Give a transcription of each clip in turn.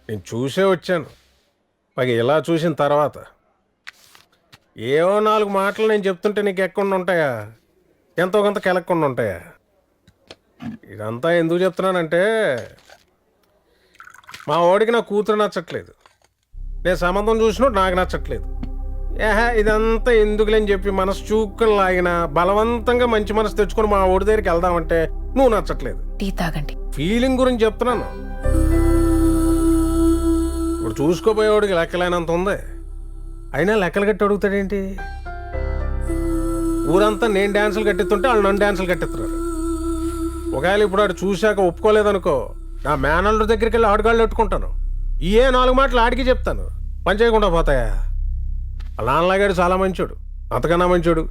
నేను చూసే వచ్చాను. పైగా ఇలా చూసిన తర్వాత ఏవో 4 మాటలు నేను చెప్తుంటే నీకు ఎక్కకుండా ఉంటాయా? ఎంతో కొంత కెలక్కుండా ఉంటాయా? ఇదంతా ఎందుకు చెప్తున్నానంటే మా వాడికి నా కూతురు నచ్చట్లేదు. నేను సంబంధం చూసినట్టు నాకు నచ్చట్లేదు. ఇదంతా ఎందుకులేని చెప్పి మనసు చూక్కలు లాగిన బలవంతంగా మంచి మనసు తెచ్చుకొని మా వాడి దగ్గరికి వెళ్దామంటే నువ్వు నచ్చట్లేదు. టీ తాగండి. ఫీలింగ్ గురించి చెప్తున్నాను. ఇప్పుడు చూసుకోపోయేవాడికి లెక్కలేనంత ఉంది. అయినా లెక్కలు కట్టి అడుగుతాడేంటి? ఊరంతా నేను డ్యాన్సులు కట్టిస్తుంటే వాళ్ళు నన్ను డ్యాన్సులు కట్టిస్తున్నారు. ఒకవేళ ఇప్పుడు ఆడు చూశాక ఒప్పుకోలేదనుకో, నా మేనల్లుడి దగ్గరికి వెళ్ళి ఆడుగాళ్ళు పెట్టుకుంటాను. 4 మాటలు ఆడికి చెప్తాను, పని చేయకుండా పోతాయా? అలా నాన్నలాగాడు చాలా మంచోడు, అంతకన్నా మంచోడు.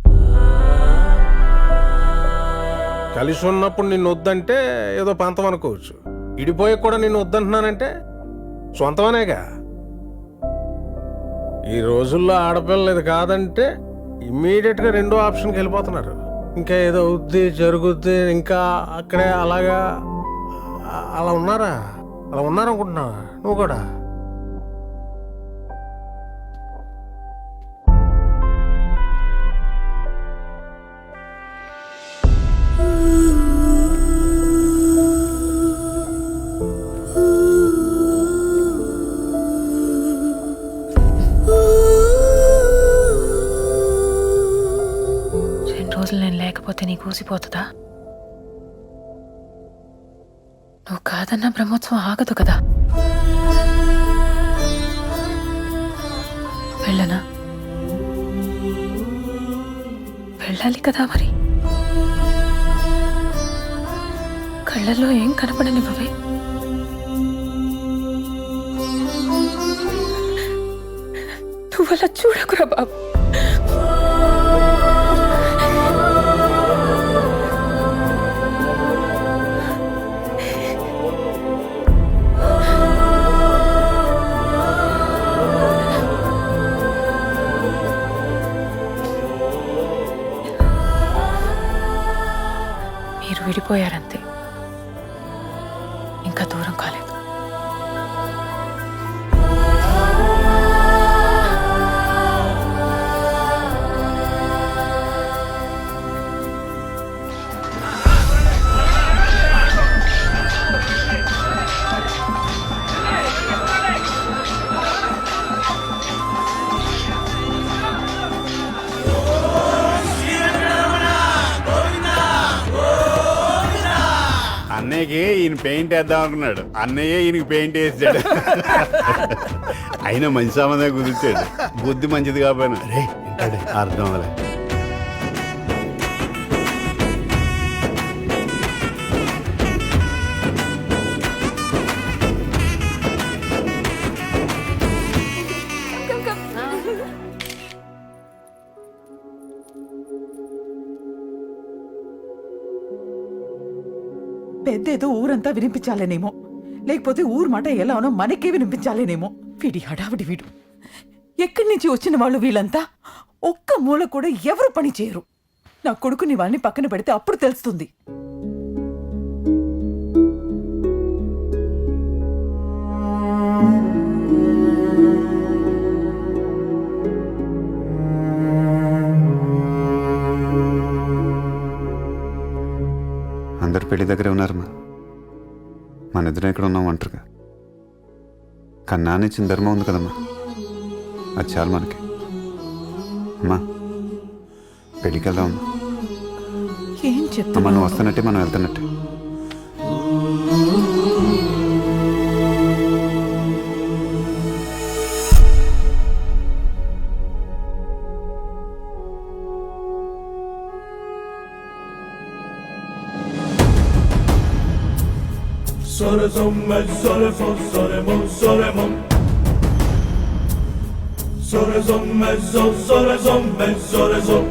కలిసి ఉన్నప్పుడు నిన్ను వద్దంటే ఏదో పంతం అనుకోవచ్చు. ఇడిపోయి కూడా నిన్ను వద్దంటున్నానంటే సొంతమనేగా. ఈ రోజుల్లో ఆడపిల్లలు ఇది కాదంటే ఇమ్మీడియట్గా 2వ ఆప్షన్కి వెళ్ళిపోతున్నారు. ఇంకా ఏదో అవుద్ది జరుగుద్ది, ఇంకా అక్కడే అలాగా అలా ఉన్నారా? అలా ఉన్నారనుకుంటున్నావా నువ్వు కూడా? నేను లేకపోతే నీకు ఊసిపోతుందా? నువ్వు కాదన్నా బ్రహ్మోత్సవం ఆగదు కదా. వెళ్ళనా? వెళ్ళాలి కదా మరి. కళ్ళల్లో ఏం కనపడనివ్వవే. నువ్వు అలా చూడకురా బాబు. మీరు విడిపోయారంతే, ఇంకా దూరం కాలేదు. అన్నయ్యకి ఈయన పెయింట్ వేద్దాం అనుకున్నాడు, అన్నయ్య ఈయనకి పెయింట్ వేసాడు. అయినా మంచి సంబంధం కుదిర్చాడు. బుద్ధి మంచిది కాకపోయినా రే ఇంటాడే అర్థం అవ్వలే. పెద్దేదో ఊరంతా వినిపించాలేనేమో, లేకపోతే ఊరు మాట ఎలానో మనకే వినిపించాలేనేమో. వీడి హడావిడి వీడు. ఎక్కడి నుంచి వచ్చిన వాళ్ళు వీళ్ళంతా ఒక్క మూల కూడా ఎవరు పని చేయరు. నా కొడుకుని వాళ్ళని పక్కన పెడితే అప్పుడు తెలుస్తుంది. అందరు పెళ్లి దగ్గరే ఉన్నారమ్మా. మన ఇద్దరం ఇక్కడ ఉన్నాం ఒంటరిగా. కన్నాన్ని ఇచ్చిన ధర్మం ఉంది కదమ్మా, అది చాలు మనకి. అమ్మా పెళ్ళికి వెళ్దామమ్మా. ఏం అమ్మా చెప్తున్నా? నువ్వు వస్తున్నట్టే మనం వెళ్తున్నట్టే. Sorezom, sorezom, soremom, soremom. Sorezom, sorezom, sorezom.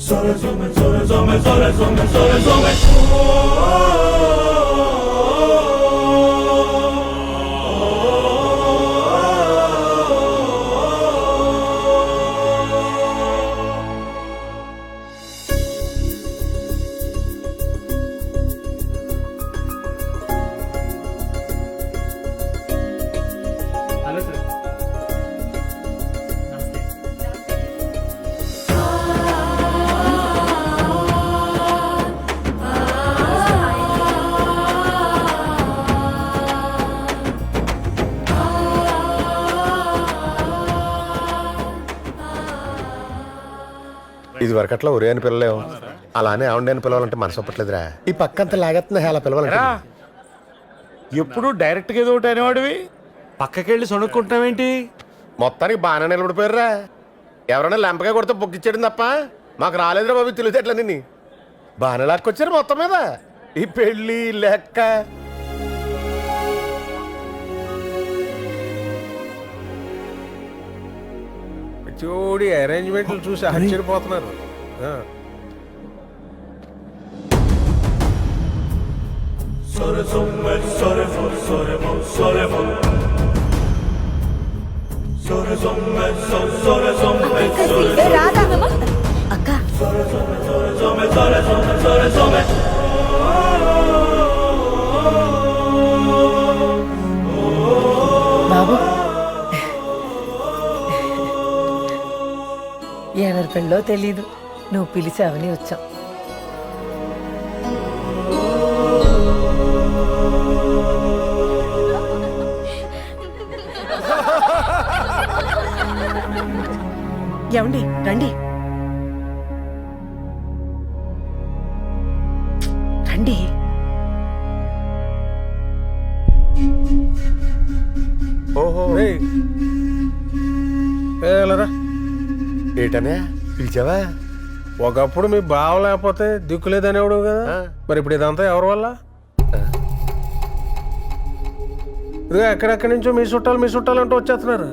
Sorezom, sorezom, sorezom, sorezom. ఇది వరకు అట్లా ఒరే అని పిల్లలేము అలానే ఆవిడ అని పిలవాలంటే మనసు ఒప్పట్లేదురా ఈ పక్కంతా లాగేస్తున్నా అలా పిలవాలంటే ఎప్పుడు డైరెక్ట్ గా ఏదో ఒకటి అనేవాడివి పక్కకెళ్ళి సొనుక్కుంటావేంటి? మొత్తానికి బాగానే నిలబడిపోయారా ఎవరైనా లెంపగా కొడితే బొక్కిచ్చాడు తప్ప మాకు రాలేదురా బాబు తెలియదు నిన్ను బాగానే లాక్కొచ్చారు మొత్తం మీద ఈ పెళ్ళి లెక్క జోడి అరేంజ్మెంట్లు చూసి ఆశ్చర్యపోతున్నారు. Sore somme, sore fo, sore mo, sore fo. Sore somme, sore somme, sore అక్క sore somme, sore somme. బాబు ఎవరి పెళ్ళో తెలీదు, నువ్వు పిలిచావని వచ్చాం. ఏమండి రండి రండి. ఓహో రేయ్, ఏలరా, ఏటనే పిలిచావా ఒకప్పుడు మీ బావ లేకపోతే దిక్కు లేదనేవాడు కదా, మరి ఇప్పుడు ఇదంతా ఎవరి వల్ల? ఇదిగో ఎక్కడెక్కడి నుంచో మీ చుట్టాలు అంటూ వచ్చేస్తున్నారు.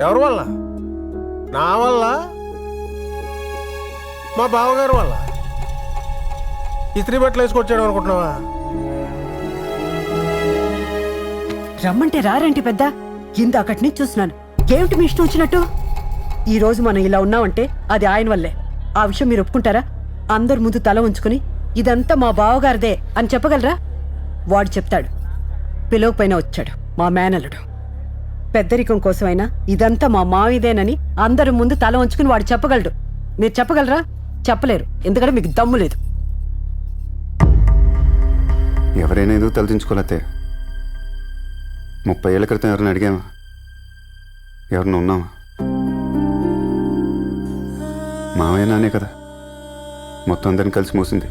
ఎవరి వల్ల? నా వల్ల, మా బావగారి వల్ల. ఇస్త్రీ బట్టలు వేసుకొచ్చాడు అనుకుంటున్నావా? రమ్మంటే రారంటి పెద్ద, ఇందాకటి నుంచి చూస్తున్నాను. ఏమిటి మీ ఇష్టం వచ్చినట్టు? ఈ రోజు మనం ఇలా ఉన్నామంటే అది ఆయన వల్లే. ఆ విషయం మీరు ఒప్పుకుంటారా? అందరి ముందు తల ఉంచుకుని ఇదంతా మా బావగారిదే అని చెప్పగలరా? వాడు చెప్తాడు. పిలవపైన వచ్చాడు మా మేనల్లుడు. పెద్దరికం కోసమైనా ఇదంతా మా మావిదేనని అందరి ముందు తల ఉంచుకుని వాడు చెప్పగలడు. మీరు చెప్పగలరా? చెప్పలేరు, ఎందుకంటే మీకు దమ్ము లేదు. ఎవరైనా ఏదో తలదించుకోలేతే 30 ఏళ్ల క్రితం ఎవరిని అడిగామా? ఎవరిని ఉన్నామా? మావయ్య నానే కదా మొత్తం అందరిని కలిసి మోసింది.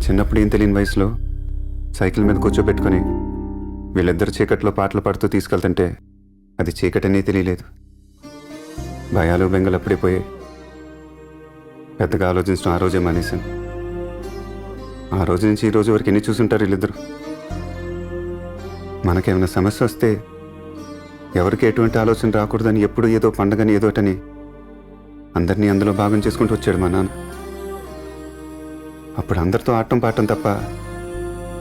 చిన్నప్పుడు ఏం తెలియని వయసులో సైకిల్ మీద కూర్చోబెట్టుకుని వీళ్ళిద్దరు చీకట్లో పాటలు పాడుతూ తీసుకెళ్తుంటే అది చీకటనే తెలియలేదు. భయాలు బెంగలు అప్పుడే పోయాయి. పెద్దగా ఆలోచించడం ఆ రోజే మానేశాను. ఆ రోజు నుంచి ఈ రోజు వరకు ఎన్ని చూసుంటారు వీళ్ళిద్దరు. మనకేమైనా సమస్య వస్తే ఎవరికి ఎటువంటి ఆలోచన రాకూడదని ఎప్పుడు ఏదో పండగని ఏదోటని అందరినీ అందులో భాగం చేసుకుంటూ వచ్చాడు మా నాన్న. అప్పుడు అందరితో ఆడటం పాడటం తప్ప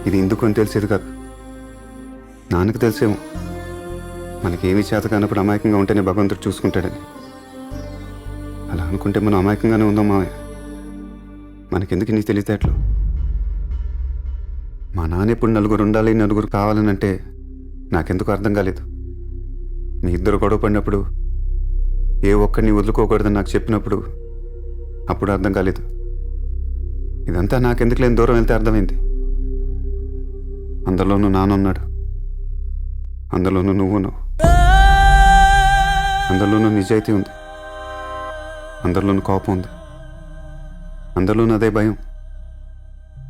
ఇది ఎందుకు అని తెలిసేది కాదు. నాన్నకు తెలిసేమో మనకేమీ చేత కానప్పుడు అమాయకంగా ఉంటేనే భగవంతుడు చూసుకుంటాడని. అలా అనుకుంటే మనం అమాయకంగానే ఉందాం మావయ్య. మనకెందుకు నీ తెలివితేటలు? మా నాన్న ఇప్పుడు నలుగురు ఉండాలి, నలుగురు కావాలని అంటే నాకెందుకు అర్థం కాలేదు. మీ ఇద్దరు గొడవ పడినప్పుడు ఏ ఒక్కరిని వదులుకోకూడదని నాకు చెప్పినప్పుడు అప్పుడు అర్థం కాలేదు. ఇదంతా నాకెందుకు లేని దూరం వెళ్తే అర్థమైంది. అందులోనూ నానున్నాడు, అందులోనూ నువ్వున్నావు, అందులోనూ నిజాయితీ ఉంది, అందరిలోనూ కోపం ఉంది, అందరిలోనూ అదే భయం,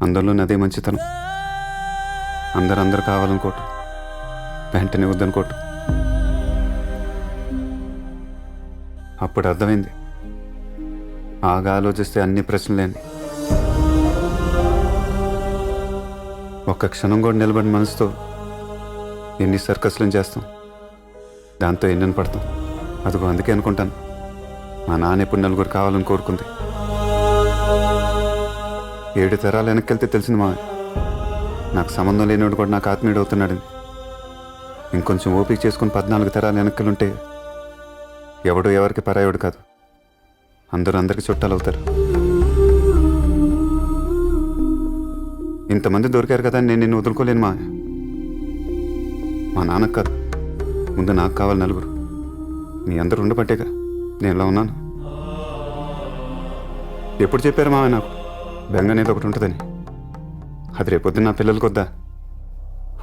అందరిలోనూ అదే మంచితనం. అందరూ కావాలనుకోవటం, వెంటనే వద్దనుకోవటం. అప్పుడు అర్థమైంది ఆగా ఆలోచిస్తే అన్ని ప్రశ్నలేని. ఒక్క క్షణం కూడా నిలబడిన మనసుతో ఎన్ని సర్కస్లను చేస్తాం, దాంతో ఎన్నని పడతాం. అదిగో అందుకే అనుకుంటాను మా నాన్న ఎప్పుడు నలుగురు కావాలని కోరుకుంది. 7 తరాలు వెనక్కి తెలిసింది మా నాకు సంబంధం లేనివాడు కూడా నాకు ఆత్మీయుడు అవుతున్నాడని. ఇంకొంచెం ఓపిక చేసుకుని 14 తరాలు వెనక్కలుంటే ఎవడు ఎవరికి పరాయుడు కాదు, అందరికీ చుట్టాలు అవుతారు. ఇంతమంది దొరికారు కదా అని నేను నిన్ను వదులుకోలేను మా నాన్నకు కాదు, ముందు నాకు కావాలి నలుగురు. మీ అందరూ ఉండబట్టేగా నేను ఇలా ఉన్నాను. ఎప్పుడు చెప్పారు మావయ్య నాకు బెంగ అనేది ఒకటి ఉంటుందని? అది రేపొద్దు నా పిల్లలకి వద్దా,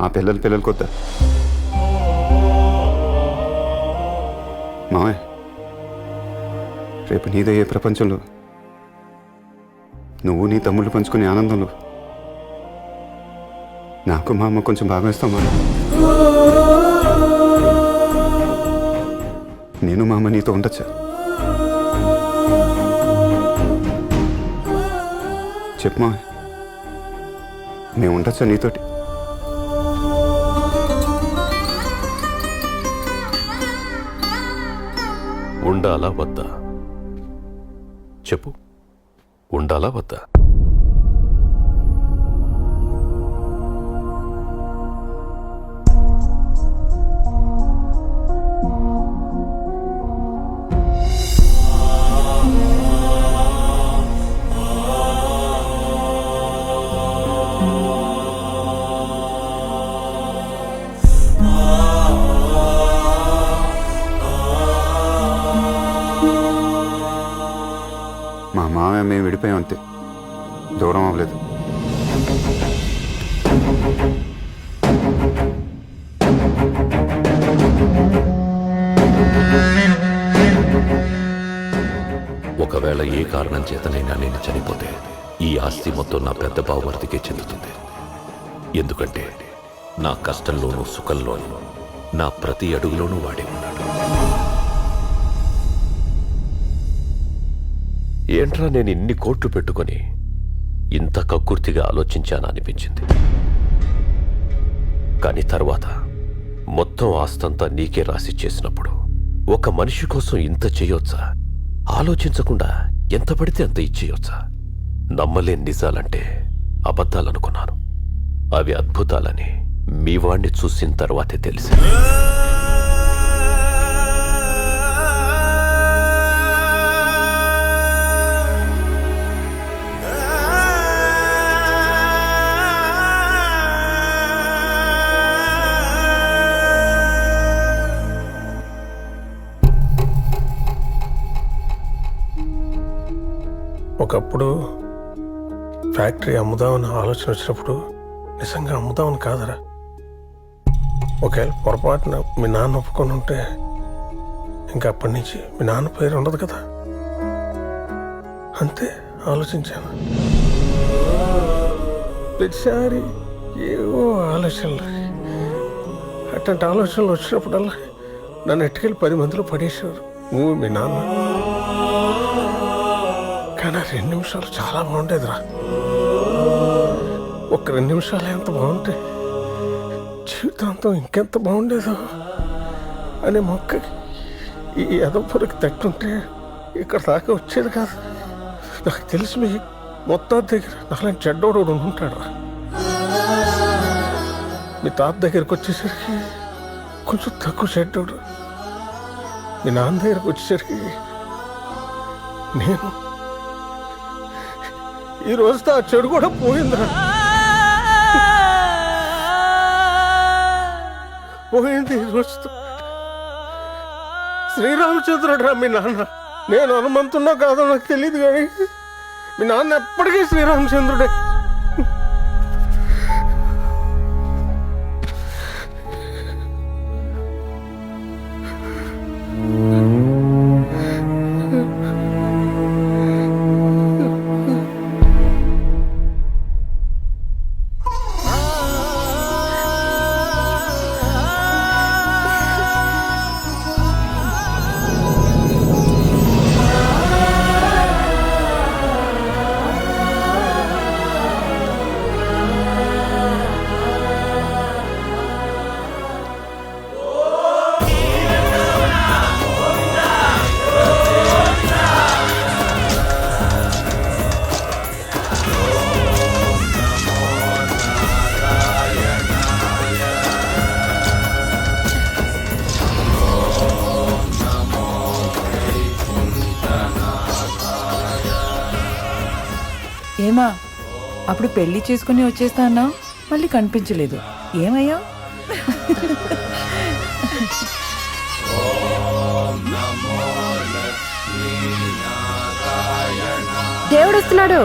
ఆ పిల్లలకి వద్దా? మావయ్య రేపు నీదయ్యే ప్రపంచంలో నువ్వు నీ తమ్ముళ్ళు పంచుకునే ఆనందంలో నాకు మా అమ్మ కొంచెం భాగమిస్తామా? నేను మా అమ్మ నీతో ఉండొచ్చా? చెప్పమా, మేము ఉండొచ్చా నీతోటి? ఉండాలా వద్దా చెప్పు, ఉండాలా వద్దా? మా మామయ్య మేము విడిపోయాం అంతే, దూరం అవ్వలేదు. ఒకవేళ ఏ కారణం చేతనైనా నేను చనిపోతే ఈ ఆస్తి మొత్తం నా పెద్ద బావమరిదికే చెందుతుంది. ఎందుకంటే నా కష్టంలోనూ సుఖంలోనూ నా ప్రతి అడుగులోనూ వాడే ఉన్నాడు. ఏంట్రా నేను ఇన్ని కోట్లు పెట్టుకొని ఇంత కక్కుర్తిగా ఆలోచించానా అనిపించింది. కానీ తర్వాత మొత్తం ఆస్తంతా నీకే రాసి చేసినప్పుడు ఒక మనిషి కోసం ఇంత చేయొచ్చా? ఆలోచించకుండా ఎంత పడితే అంత ఇచ్చేయొచ్చా? నమ్మలేని నిజాలంటే అబద్ధాలనుకున్నాను. అవి అద్భుతాలని మీ వాణ్ణి చూసిన తర్వాతే తెలిసింది. ఒకప్పుడు ఫ్యాక్టరీ అమ్ముదామని ఆలోచన వచ్చినప్పుడు నిజంగా అమ్ముదామని కాదరా. ఒకవేళ పొరపాటున మీ నాన్న ఒప్పుకొని ఉంటే ఇంకా అప్పటి నుంచి మీ నాన్న పేరు ఉండదు కదా, అంతే ఆలోచించాను. ప్రతిసారి ఏవో ఆలోచనలు, అట్లాంటి ఆలోచనలు వచ్చినప్పుడల్లా నన్ను ఎట్టుకెళ్ళి 10 మందిలో పడేసేవారు నువ్వు మీ నాన్న. కానీ 2 నిమిషాలు చాలా బాగుండేదిరా. ఒక 2 నిమిషాలు ఎంత బాగుంటే జీవితాంతం ఇంకెంత బాగుండేదో అనే మొక్కకి ఈ ఎదపొరికి తట్టుంటే ఇక్కడ దాకా వచ్చేది కాదు. నాకు తెలిసి మీ మొత్తం దగ్గర నాలాంటి చెడ్డోడు ఉంటాడు రా. మీ తాత దగ్గరికి వచ్చేసరికి కొంచెం తక్కువ చెడ్డోడు, మీ నాన్న దగ్గరకు వచ్చేసరికి నేను ఈ రోజుతో ఆ చెడు కూడా పోయిందిరా. పోయింది ఈ రోజుతో. శ్రీరామచంద్రుడు రా మీ నాన్న. నేను హనుమంతున్నా కాదో నాకు తెలియదు, కానీ మీ నాన్న ఎప్పటికీ శ్రీరామచంద్రుడే. ఏమా, అప్పుడు పెళ్లి చేసుకుని వచ్చేస్తా అన్నావు, మళ్ళీ కనిపించలేదు. ఏమయ్యా? దేవుడు వస్తున్నాడు.